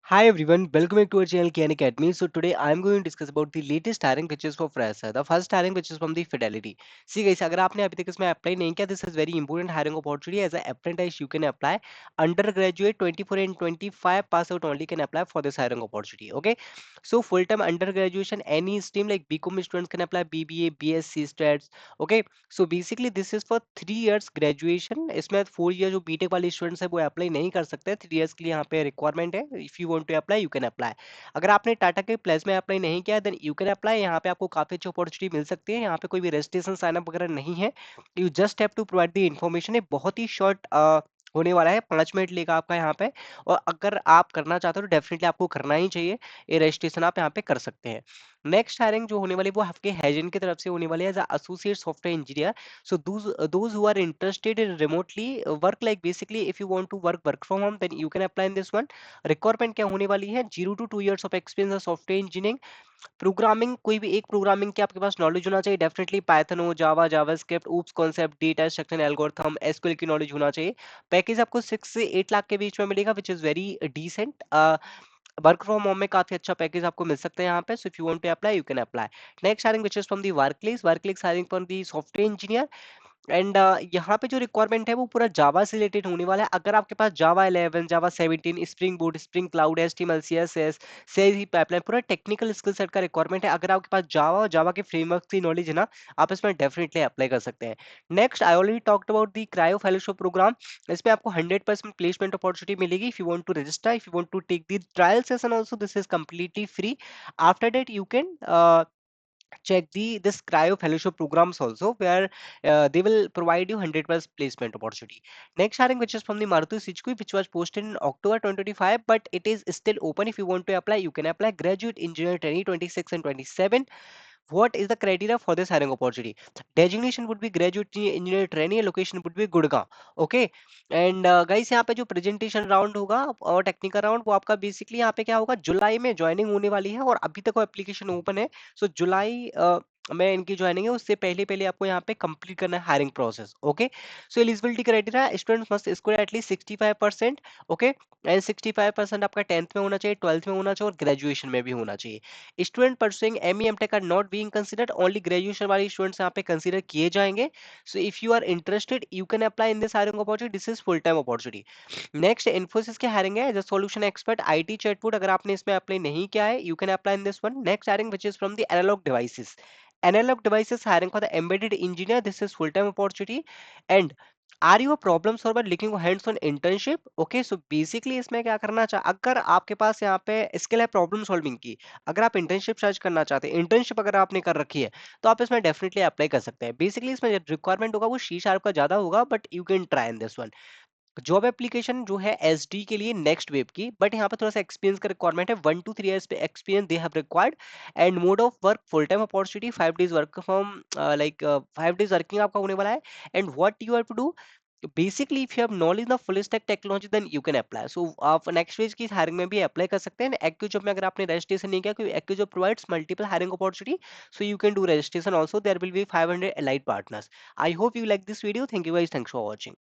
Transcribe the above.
Hi everyone, welcome back to our channel KN Academy. So today I am going to discuss about the latest hiring which is for fresher. The first hiring which is from the Fidelity. See guys, अगर आपने अभी तक इसमें apply नहीं किया, this is very important hiring opportunity. As an apprentice you can apply. Undergraduate 24 and 25 pass out only can apply for this hiring opportunity. Okay. So full time undergraduation any stream like BCom students can apply, BBA, BSc stats. Okay. So basically this is for 3 years graduation. इसमें 4 year जो BTech वाले students है वो apply नहीं कर सकते, 3 years के लिए यहाँ पे रिक्वायरमेंट है. If you want to apply you can apply. अगर आपने टाटा के प्लेस में अप्लाई नहीं किया देन यू कैन अप्लाई. यहाँ पे आपको काफी अच्छी अपॉर्चुनिटी मिल सकती है. यहाँ पे कोई भी रजिस्ट्रेशन साइन अप वगैरह नहीं है. You just have to provide the information. ये बहुत ही शॉर्ट होने वाला है, 5 मिनट लेगा आपका यहाँ पे. और अगर आप करना चाहते हो तो डेफिनेटली आपको करना ही चाहिए. ये रजिस्ट्रेशन आप यहाँ पे कर सकते हैं. नेक्स्ट हायरिंग जो होने वाली है वो आपके हैजन की तरफ से होने वाली है as associate software engineer. So those who are interested in remotely work, like basically if you want to work from home then you can apply in this one. Requirement क्या होने वाली है? 0 to 2 years of experience in software engineering. Programming कोई भी एक programming के आपके पास knowledge होना चाहिए. डेफिनेटली पाइथन हो, java, javascript, oops concept, data structure, algorithm, SQL की नॉलेज होना चाहिए. पैकेज आपको 6 से 8 लाख के बीच में मिलेगा which is very decent. Work from home में काफी अच्छा पैकेज आपको मिल सकता है यहाँ पे. So if you want to apply you can apply. Next hiring which is from the workplace hiring for the software engineer. And यहाँ पे जो रिक्वायरमेंट है वो पूरा जावा से रिलेटेड होने वाला है. अगर आपके पास जावा 11, जावा 17, spring boot, spring cloud, HTML, CSS, CIC pipeline, पूरा टेक्निकल स्किल सेट का रिक्वायरमेंट है. अगर आपके पास जावा और जावा के फ्रेमवर्क की नॉलेज है ना, आप इसमें डेफिनेटली अप्लाई कर सकते हैं. Next I already talked about the Cryo fellowship programme. इसमें आपको 100% प्लेसमेंट अपॉर्चुनिटी मिलेगी. If you want to register, if you want to take the trial session also, this is completely free. After that you can check this cryo fellowship programs also, where they will provide you 100% placement opportunity. Next hiring which is from the Maruti Suzuki, which was posted in October 2025, but it is still open. If you want to apply you can apply. Graduate engineer trainee 26 and 27. What is the criteria for this hiring opportunity? Designation would be graduate engineer trainee. Location would be Gurgaon. Okay. And guys यहाँ पे जो presentation round होगा और technical round वो आपका basically यहाँ पे क्या होगा, जुलाई में ज्वाइनिंग होने वाली है और अभी तक वो एप्लीकेशन ओपन है. सो जुलाई में इनकी ज्वाइनिंग है. उससे पहले पहले आपको यहाँ पे कंप्लीट करना है hiring process. Okay. So eligibility criteria, students must score at least 65%. Okay. And 65% आपका 10th में होना चाहिए, 12th में होना चाहिए और ग्रेजुएशन में भी होना चाहिए. Student pursuing ME MTech are not being considered. Only graduation वाले स्टूडेंट्स यहाँ पे कंसीडर किए जाएंगे. So if you are interested you can apply in this hiring opportunity. This is full time opportunity. Next Infosys के hiring है as a solution expert IT chatbot. अगर आपने इसमें अप्लाई नहीं किया है you can apply in this one. Next hiring which is from the Analog devices hiring for the embedded engineer. This is full time opportunity. And are you a problem solver looking for hands on internship? Okay, so basically इसमें क्या करना चाह, अगर आपके पास यहाँ पे skill है problem solving की, अगर आप इंटर्नशिप सर्च करना चाहते हैं, इंटर्नशिप अगर आपने कर रखी है तो आप इसमें डेफिनेटली अप्लाई कर सकते हैं. बेसिकली इसमें रिक्वायरमेंट होगा वो सी शार्प का ज्यादा होगा, but you can try in this one. Job application जो है एसडी के लिए नेक्स्ट वेब की, बट यहाँ पे थोड़ा सा एक्सपीरियंस का रिक्वायरमेंट है. 1 to 3 years पे experience they have required. And mode of work full time opportunity, 5 days work from, like 5 days working आपका होने वाला है. And what you have to do, basically if you have knowledge of full stack technology then you can apply. So आप next phase की hiring में भी apply कर सकते हैं. एक्यू जॉब में अगर आपने रजिस्ट्रेशन नहीं किया, क्योंकि एक्यू job provides multiple hiring opportunity, so you can do registration also. There will be 500 allied partners. I hope you like this video. Thank you guys. Thanks for watching.